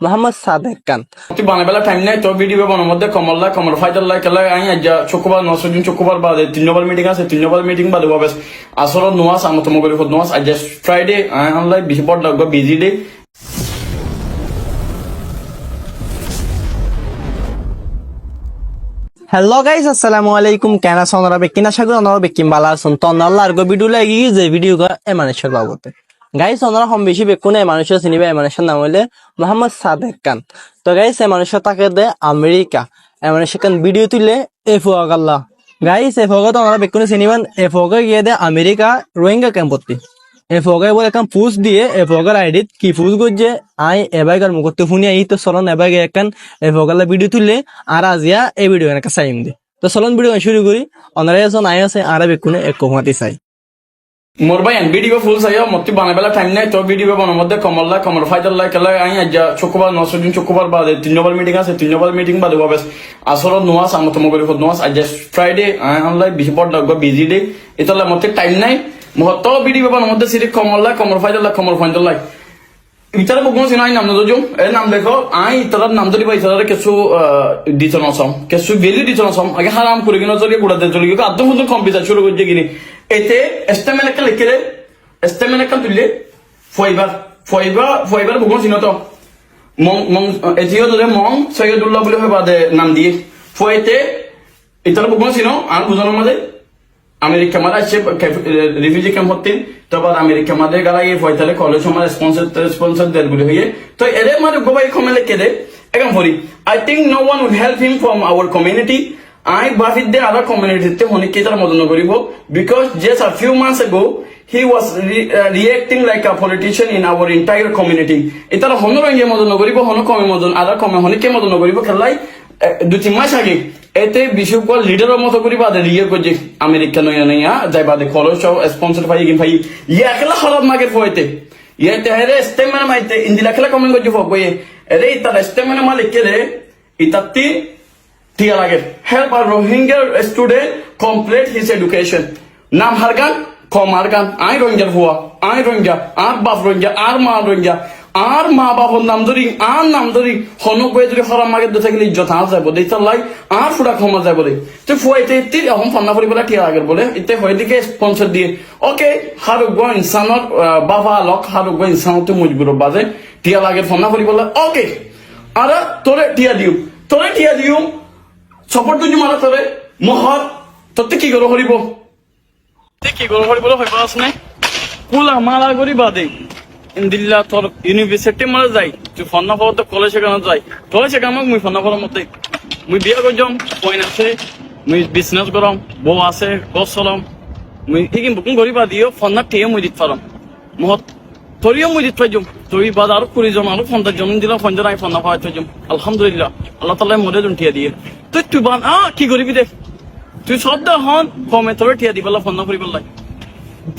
মোহাম্মদ সাদেক খান। তুই বানাবেলা টাইম নাই তো ভিডিও বানানোর মধ্যে কমল্লা কমর ফাইদাল্লাহ কেলা আই আজ শুক্রবার নসদিন শুক্রবার বাদে 3 নম্বর মিটিং আছে 3 নম্বর মিটিং বাদে হবে আসর নোয়াস আমতম করে খোদ নোয়াস আজ ফ্রাইডে আই অনলাইন বেশি বড় লাগবে বিজি ডে। হ্যালো গাইস, আসসালামু আলাইকুম। কেন আছেন আপনারা? বেকিনা সাগর আপনারা বেকিম বালা আছেন তো আল্লাহ আর ভিডিও লাগি যে ভিডিও কা এ মানুষের বাবতে গাইস আপনারা কম বেশি বেকুনে মানুষের চিনিবে। এই মানুষের নাম হইলে মোহাম্মদ সাদেক খান। তো গাইস এই মানুষের তাকে দে আমেরিকা এই মানুষের কান ভিডিও তুলে এফওয়াগ আল্লাহ গাইস এফওয়াগ তো আপনারা বেকুনে চিনিবেন। এফওয়াগ গিয়ে দে আমেরিকা রোহিঙ্গা ক্যাম্পতে এফওয়াগ বলে এখন পোস্ট দিয়ে এফওয়াগের আইডিত কি পোস্ট করছে আই এবাইকার মুখতে শুনি আই তো চলন এবাইকে এখন এফওয়াগের ভিডিও তুললে আর আজিয়া এই ভিডিও এনেকা চাইম দে। তো চলন ভিডিও শুরু করি। অনারে এজন আই আছে আর বেকুনে এক কমাতি চাই মোর ভাই ভিডিও ফুল চাই মতি বানাবেলা টাইম নাই তো ভিডিও বানানোর মধ্যে কমল্লা কমর ফাইদাল্লাহ কেলা আই আজ শুক্রবার নসদিন শুক্রবার বাদে 3 নম্বর মিটিং আছে 3 নম্বর মিটিং বাদে হবে আসর নোয়াস আমতম করে খোদ নোয়াস আজ ফ্রাইডে আই অনলাইন বেশি বড় লাগবে বিজি ডে এতলা মতে টাইম নাই মহত্ব ভিডিও বানানোর মধ্যে সিরি কমল্লা কমর ফাইদাল্লাহ ইতারা বগুন সিনাই নাম নজুম এ নাম দেখো আই ইতারার নাম ধরি ভাই ইতারা কিছু দিতে নসম কিছু বেলি দিতে নসম আগে হারাম করে কিনা চলিয়ে গুড়াতে চলি গিয়ে আদম মতো কম্পিউটার শুরু করছে কিনি এতে এস্টেমেন একটা লিখে এস্টেমেন একটা তুললে ফয়বার বগুন সিনো তো মং এজিও ধরে মং সৈয়দুল্লাহ বলে হয় বাদে নাম দিয়ে ফয়েতে ইতারা বগুন সিনো আর বুঝানোর মাঝে আমেরিকা মারা আসছে রিফিউজি ক্যাম্প হতেন তো আবার আমেরিকা মাদের গালাই ফয়তালে কলেজ আমার স্পন্সর দের বলে হয়ে তো এরে মানে গোবাই কমেলে কেদে এখন ভরি I think no one would help him from our community I বাফিদ দে আদার কমিউনিটিতে হনি কে তার মদন করিব because just a few months ago he was reacting like a politician in our entire community এটার হনরঙ্গে মদন করিব হন কমে মদন আদার কমে হনি কে মদন করিব খেলাই 2-3 মাস আগে এতে বিশ্বকপ লিডারের মতো করি বাদে রিয়ে করছে আমেরিকা নয়া নয়া যাই বাদে খরচ স্পন্সর ভাই ভাই ইয়া খেলা খারাপ মাগের ফয়েতে ইয়া তেহারে স্টেমেনা মাইতে ইন্দিলা খেলা কমেন্ট করছে ফয়ে এরে ইতার স্টেমেনা মালিক কে রে ইতাতি টিয়া লাগে হেল্প আর Rohingya student complete his education নাম হারগান কম হারগান আই রোহিঙ্গার হুয়া আই রোহিঙ্গা আর বাপ রোহিঙ্গা আর মা রোহিঙ্গা আর মা বাবার নাম ধরি আর নাম ধরি হনক বয়ে ধরি হরাম মাগে দে থাকলে ইজ্জত হার যাবো দে লাই আর ফুড়া ক্ষমা যাবো দে তুই ফুয়াইতে ইতি এখন ফান্না পরি বলে টিয়া আগের বলে ইতে হয়ে দিকে স্পন্সর দিয়ে ওকে হারুগ ইনসানর বাবা লক হারুগ ইনসানতে মজবুর বাজে টিয়া লাগের ফান্না পরি বলে ওকে আর তোরে টিয়া দিও সপোর্ট তুই মারা তোরে মহর তোতে কি করো হরিব কি করো হরিব হইব আস নাই কুলা মারা করি বাদে ইন্দিল্লা তোর ইউনিভার্সিটি মারা যাই তুই ফন্না পাওয়া তো কলেজে কেন যাই কলেজে কেন মুই ফন্না পাওয়ার মতে মুই বিয়া করছম পয়েন্ট আছে মুই বিজনেস করম বউ আছে গছ চলম মুই এইকিন বুকিং করিবা দিও ফন্না টিয়ে মুই দিত পারম মহৎ তোরিও মুই দিত পাইজম তুই বাদ আরো 20 জন আরো 50 জন দিলা 50 জন আই ফন্না পাওয়া পাইজম আলহামদুলিল্লাহ আল্লাহ তাআলা মরে জন টিয়া দিয়ে তুই বান কি করিবি দেখ তুই সব দা হন কমে তোরে টিয়া দিবলা ফন্না করিবলা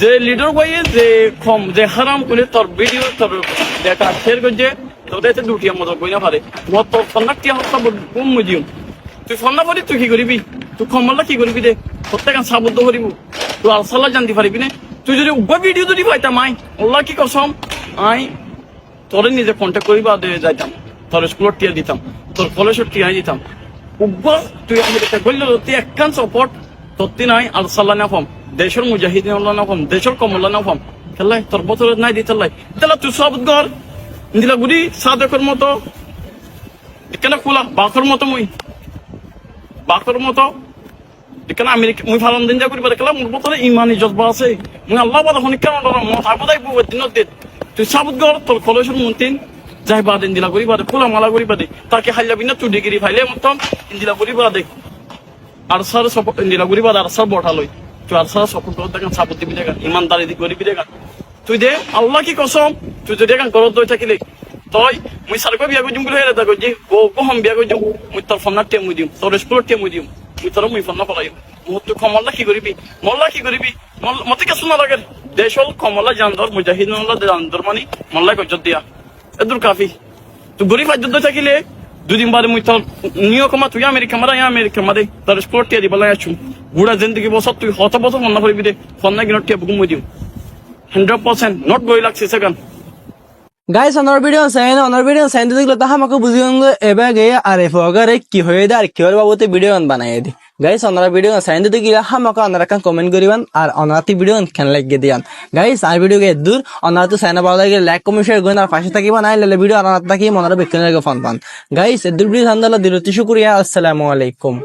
যে লিডার বইয়ে যে কম যে হারাম করে তোর ভিডিও তোর ডেটা শেয়ার করছে তোদের এতে দুটিয়া মতো বই না পারে মত তোর ফন্নাটিয়া হত্যা কম মুজিও তুই ফন্না পড়ি তুই কি করিবি তুই কমলা কি করবি দে প্রত্যেক সাবদ্ধ করিব তুই আলসাল্লাহ জানতে পারবি না তুই যদি উগ্র ভিডিও যদি পাইতাম আই আল্লাহ কি কসম আই তোরে নিজে কন্ট্যাক্ট করিবা দিয়ে যাইতাম তোর স্কুলের টিয়া দিতাম তোর কলেজের টিয়া দিতাম উগ্র তুই আমেরিকা বললে তুই একখান সাপোর্ট তোর নাই আলসাল্লাহ না ফম দেশের মুজাহিদিন আল্লাহ না ফম দেশের কমল্লা না ফম খেলাই তোর বছর নাই দিতে লাই তাহলে তুই সব ঘর দিলা গুড়ি সাদেকের মতো কেন খোলা বাকর মতো কেন আমেরিকা মুই ফালন দিন যা করি দেখলা মোর বছরে ইমানি জজবা আছে মুই আল্লাহ বাদা হনি কেন মত আবুদাই বুব দিনত দিন তুই সাবুত ঘর তোর কলেজের মন্তিন যাই বাদেন দিলা করি বাদে খোলা মালা করি বাদে তাকে হাইলা বিনা তুই ডিগ্রি ফাইলে মতন ইন্দিলা করি বাদে আর স্যার সব ইন্দিলা করি বাদে আর স্যার বঠালই তুই আর সারা সফল করে দেখান সাপোর্ট দিবি দেখান ইমানদারি দিক করিবি দেখান তুই দে আল্লাহ কি কসম তুই যদি দেখান করত দই থাকিলে তই মুই সারকে বিয়া করছিম বলে হেরে দেখো যে কহম বিয়া করছিম মুই তোর ফোনার টেম মুই দিম তোর স্কুলের টেম মুই দিম মুই তোর মুই ফোন না পলাই তুই কমল্লা কি করিবি মতে কিছু না লাগে দেশল কমলা জানদর মুজাহিদ জানদর মানে মল্লাই গজ্জত দিয়া এদুর কাফি তুই গরিব আজ দই থাকিলে দুদিন বাদে মুই তোর নিও কমা তুই আমেরিকা মারা তোর স্কুলের টিয়া দিবলাই আছু বুড়া জিন্দগি বছর তুই হত বছর মনে করিবি দে ফোন না কিনো টিয়া বুকুম দিও 100% নট গই লাগছে সেকেন্ড গাইস অনার ভিডিও সাইন দিলে তাহা আমাকে বুঝিয়ে এবার গিয়ে আর এফগারে কি হয়ে দেয় আর কি হওয়ার বাবতে ভিডিও বানাই দি গাইস অনার ভিডিও সাইন দিতে গিয়ে আমাকে অনারা কমেন্ট করিবান আর অনারাতি ভিডিও কেন লাগিয়ে দিয়ান গাইস আর ভিডিও গে দূর অনারা তো সাইন পাওয়া লাগে লাইক কমেন্ট শেয়ার করেন আর পাশে থাকিবা নাই লেলে ভিডিও অনারা থাকি মনারা বেকনে লাগে ফোন পান গাইস এদুর ভিডিও ধান্দা দিল শুকরিয়া আসসালামু আলাইকুম।